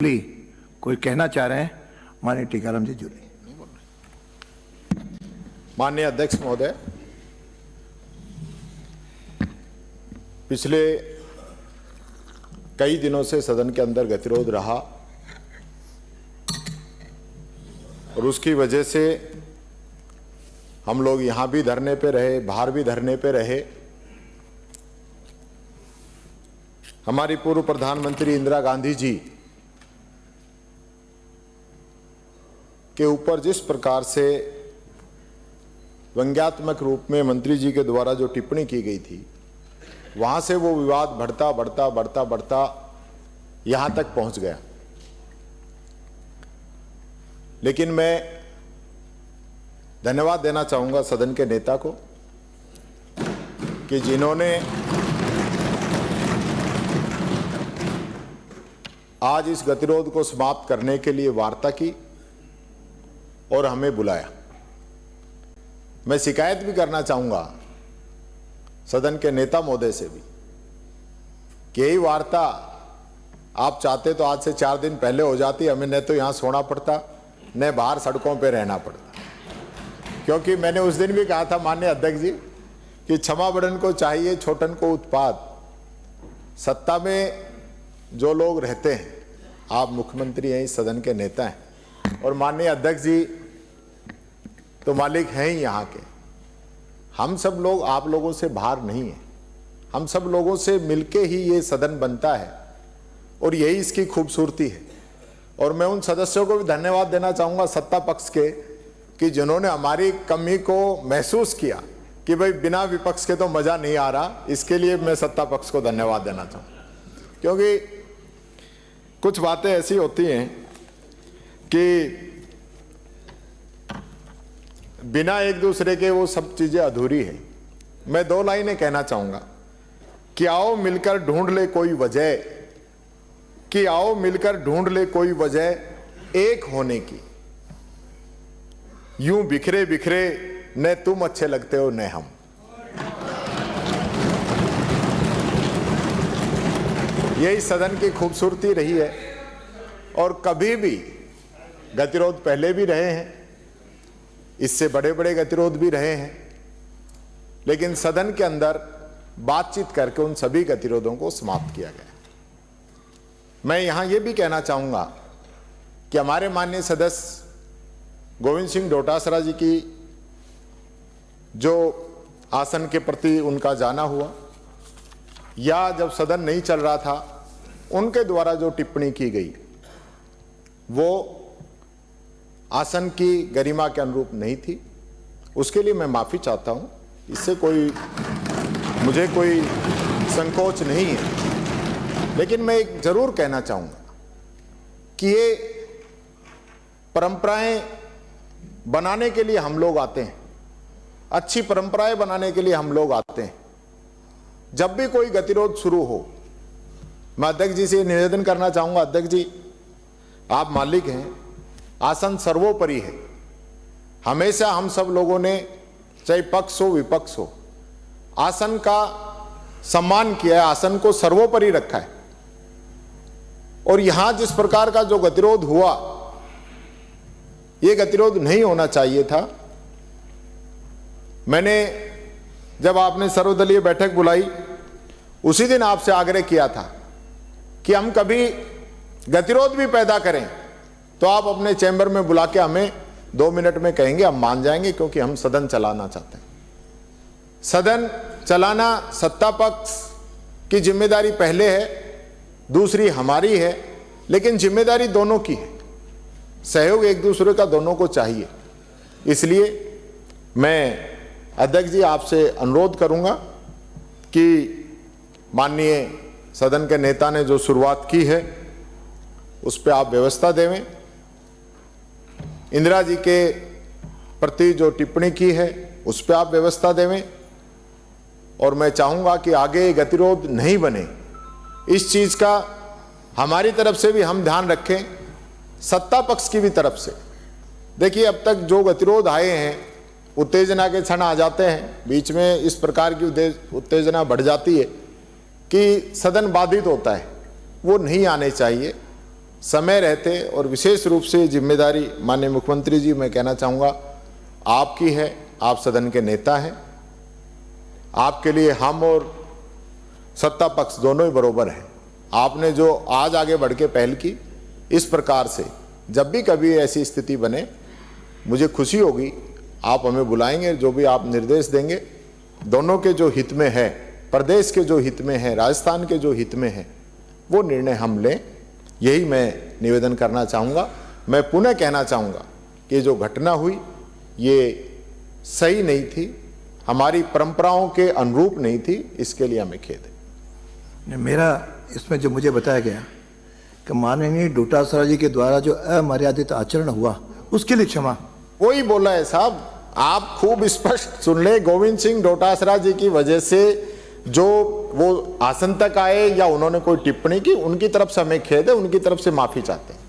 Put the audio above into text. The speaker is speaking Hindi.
कोई कहना चाह रहे हैं? माननीय टीकाराम जी जूली। माननीय अध्यक्ष महोदय, पिछले कई दिनों से सदन के अंदर गतिरोध रहा और उसकी वजह से हम लोग यहां भी धरने पे रहे, बाहर भी धरने पे रहे। हमारी पूर्व प्रधानमंत्री इंदिरा गांधी जी के ऊपर जिस प्रकार से व्यंग्यात्मक रूप में मंत्री जी के द्वारा जो टिप्पणी की गई थी, वहां से वो विवाद बढ़ता यहां तक पहुंच गया। लेकिन मैं धन्यवाद देना चाहूंगा सदन के नेता को कि जिन्होंने आज इस गतिरोध को समाप्त करने के लिए वार्ता की और हमें बुलाया। मैं शिकायत भी करना चाहूंगा सदन के नेता महोदय से भी कि यही वार्ता आप चाहते तो आज से 4 दिन पहले हो जाती, हमें न तो यहां सोना पड़ता न बाहर सड़कों पे रहना पड़ता। क्योंकि मैंने उस दिन भी कहा था माननीय अध्यक्ष जी कि क्षमा बड़न को चाहिए छोटन को उत्पाद। सत्ता में जो लोग रहते हैं, आप मुख्यमंत्री हैं, इस सदन के नेता हैं और माननीय अध्यक्ष जी तो मालिक हैं ही यहाँ के। हम सब लोग आप लोगों से बाहर नहीं हैं, हम सब लोगों से मिलके ही ये सदन बनता है और यही इसकी खूबसूरती है। और मैं उन सदस्यों को भी धन्यवाद देना चाहूँगा सत्ता पक्ष के कि जिन्होंने हमारी कमी को महसूस किया कि भाई बिना विपक्ष के तो मज़ा नहीं आ रहा। इसके लिए मैं सत्ता पक्ष को धन्यवाद देना चाहूँगा, क्योंकि कुछ बातें ऐसी होती हैं कि बिना एक दूसरे के वो सब चीजें अधूरी है। मैं 2 लाइनें कहना चाहूंगा कि आओ मिलकर ढूंढ ले कोई वजह, कि आओ मिलकर ढूंढ ले कोई वजह एक होने की। यूं बिखरे बिखरे न तुम अच्छे लगते हो न हम। यही सदन की खूबसूरती रही है और कभी भी गतिरोध पहले भी रहे हैं, इससे बड़े बड़े गतिरोध भी रहे हैं, लेकिन सदन के अंदर बातचीत करके उन सभी गतिरोधों को समाप्त किया गया। मैं यहां यह भी कहना चाहूंगा कि हमारे माननीय सदस्य गोविंद सिंह डोटासरा जी की जो आसन के प्रति उनका जाना हुआ, या जब सदन नहीं चल रहा था उनके द्वारा जो टिप्पणी की गई वो आसन की गरिमा के अनुरूप नहीं थी, उसके लिए मैं माफी चाहता हूं। इससे मुझे कोई संकोच नहीं है। लेकिन मैं एक जरूर कहना चाहूंगा कि ये परंपराएं बनाने के लिए हम लोग आते हैं, अच्छी परंपराएं बनाने के लिए हम लोग आते हैं। जब भी कोई गतिरोध शुरू हो, मैं अध्यक्ष जी से निवेदन करना चाहूंगा, अध्यक्ष जी आप मालिक हैं, आसन सर्वोपरि है। हमेशा हम सब लोगों ने, चाहे पक्ष हो विपक्ष हो, आसन का सम्मान किया है, आसन को सर्वोपरि रखा है। और यहां जिस प्रकार का जो गतिरोध हुआ, यह गतिरोध नहीं होना चाहिए था। मैंने जब आपने सर्वदलीय बैठक बुलाई उसी दिन आपसे आग्रह किया था कि हम कभी गतिरोध भी पैदा करें तो आप अपने चैम्बर में बुला के हमें 2 मिनट में कहेंगे, हम मान जाएंगे, क्योंकि हम सदन चलाना चाहते हैं। सदन चलाना सत्ता पक्ष की जिम्मेदारी पहले है, दूसरी हमारी है, लेकिन जिम्मेदारी दोनों की है। सहयोग एक दूसरे का दोनों को चाहिए। इसलिए मैं अध्यक्ष जी आपसे अनुरोध करूंगा कि माननीय सदन के नेता ने जो शुरुआत की है उस पर आप व्यवस्था देवें। इंदिरा जी के प्रति जो टिप्पणी की है उस पर आप व्यवस्था देवें। और मैं चाहूंगा कि आगे गतिरोध नहीं बने, इस चीज का हमारी तरफ से भी हम ध्यान रखें, सत्ता पक्ष की भी तरफ से। देखिए, अब तक जो गतिरोध आए हैं, उत्तेजना के क्षण आ जाते हैं, बीच में इस प्रकार की उत्तेजना बढ़ जाती है कि सदन बाधित होता है, वो नहीं आने चाहिए। समय रहते, और विशेष रूप से जिम्मेदारी माननीय मुख्यमंत्री जी मैं कहना चाहूँगा आपकी है, आप सदन के नेता हैं, आपके लिए हम और सत्ता पक्ष दोनों ही बराबर हैं। आपने जो आज आगे बढ़ के पहल की, इस प्रकार से जब भी कभी ऐसी स्थिति बने मुझे खुशी होगी, आप हमें बुलाएंगे, जो भी आप निर्देश देंगे दोनों के जो हित में है, प्रदेश के जो हित में है, राजस्थान के जो हित में है, वो निर्णय हम लें, यही मैं निवेदन करना चाहूँगा। मैं पुनः कहना चाहूँगा कि जो घटना हुई ये सही नहीं थी, हमारी परंपराओं के अनुरूप नहीं थी, इसके लिए हमें खेद है। मेरा इसमें जो मुझे बताया गया कि माननीय डोटासरा जी के द्वारा जो अमर्यादित आचरण हुआ उसके लिए क्षमा। वही बोला है साहब, आप खूब स्पष्ट सुन ले। गोविंद सिंह डोटासरा जी की वजह से जो वो आसन तक आए या उन्होंने कोई टिप्पणी की, उनकी तरफ से हमें खेद है, उनकी तरफ से माफी चाहते हैं।